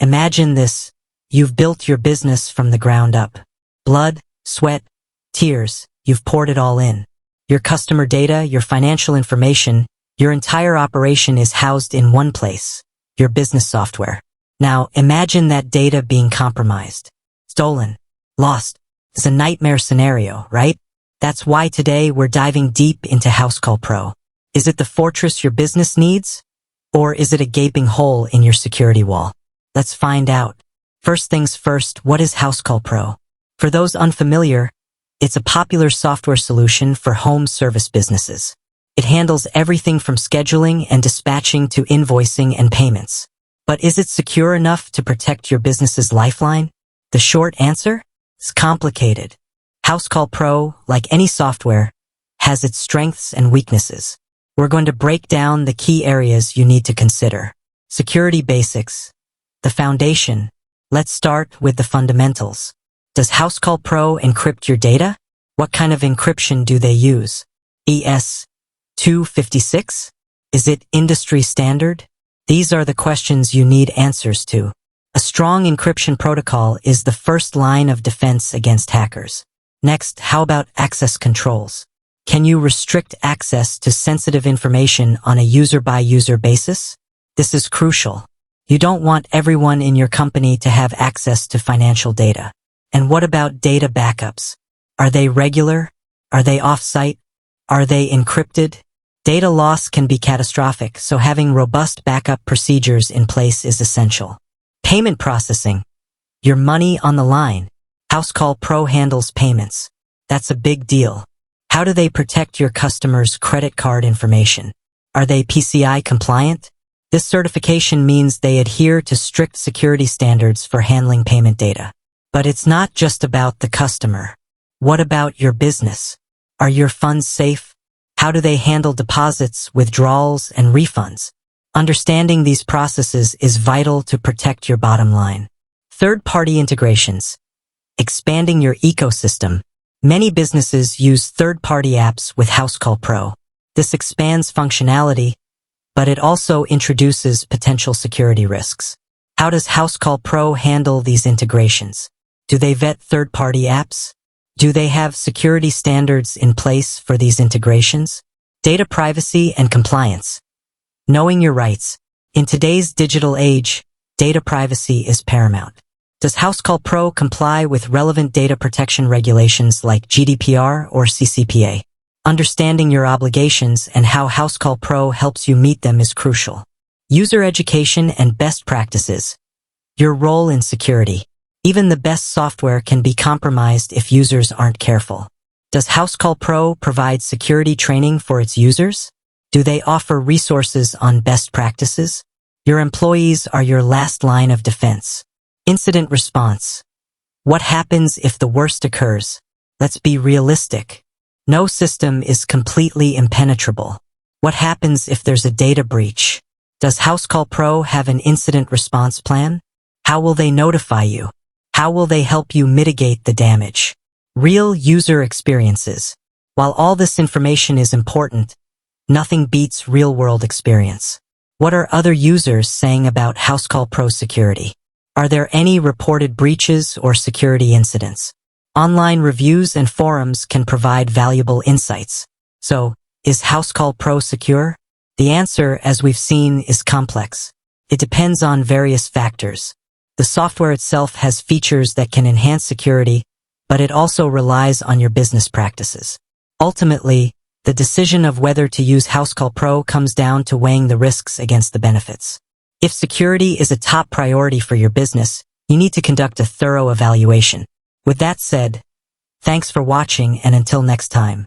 Imagine this. You've built your business from the ground up. Blood, sweat, tears, you've poured it all in. Your customer data, your financial information, your entire operation is housed in one place, your business software. Now, imagine that data being compromised, stolen, lost. It's a nightmare scenario, right? That's why today we're diving deep into Housecall Pro. Is it the fortress your business needs? Or is it a gaping hole in your security wall? Let's find out. First things first, what is Housecall Pro? For those unfamiliar, it's a popular software solution for home service businesses. It handles everything from scheduling and dispatching to invoicing and payments. But is it secure enough to protect your business's lifeline? The short answer? It's complicated. Housecall Pro, like any software, has its strengths and weaknesses. We're going to break down the key areas you need to consider. Security basics. The foundation. Let's start with the fundamentals. Does Housecall Pro encrypt your data? What kind of encryption do they use? ES-256? Is it industry standard? These are the questions you need answers to. A strong encryption protocol is the first line of defense against hackers. Next, how about access controls? Can you restrict access to sensitive information on a user-by-user basis? This is crucial. You don't want everyone in your company to have access to financial data. And what about data backups? Are they regular? Are they off-site? Are they encrypted? Data loss can be catastrophic, so having robust backup procedures in place is essential. Payment processing. Your money on the line. Housecall Pro handles payments. That's a big deal. How do they protect your customers' credit card information? Are they PCI compliant? This certification means they adhere to strict security standards for handling payment data. But it's not just about the customer. What about your business? Are your funds safe? How do they handle deposits, withdrawals, and refunds? Understanding these processes is vital to protect your bottom line. Third-party integrations. Expanding your ecosystem. Many businesses use third-party apps with Housecall Pro. This expands functionality, but it also introduces potential security risks. How does Housecall Pro handle these integrations? Do they vet third-party apps? Do they have security standards in place for these integrations? Data privacy and compliance. Knowing your rights. In today's digital age, data privacy is paramount. Does Housecall Pro comply with relevant data protection regulations like GDPR or CCPA? Understanding your obligations and how Housecall Pro helps you meet them is crucial. User education and best practices. Your role in security. Even the best software can be compromised if users aren't careful. Does Housecall Pro provide security training for its users? Do they offer resources on best practices? Your employees are your last line of defense. Incident response. What happens if the worst occurs? Let's be realistic. No system is completely impenetrable. What happens if there's a data breach? Does Housecall Pro have an incident response plan? How will they notify you? How will they help you mitigate the damage? Real user experiences. While all this information is important, nothing beats real-world experience. What are other users saying about Housecall Pro security? Are there any reported breaches or security incidents? Online reviews and forums can provide valuable insights. So, is Housecall Pro secure? The answer, as we've seen, is complex. It depends on various factors. The software itself has features that can enhance security, but it also relies on your business practices. Ultimately, the decision of whether to use Housecall Pro comes down to weighing the risks against the benefits. If security is a top priority for your business, you need to conduct a thorough evaluation. With that said, thanks for watching, and until next time.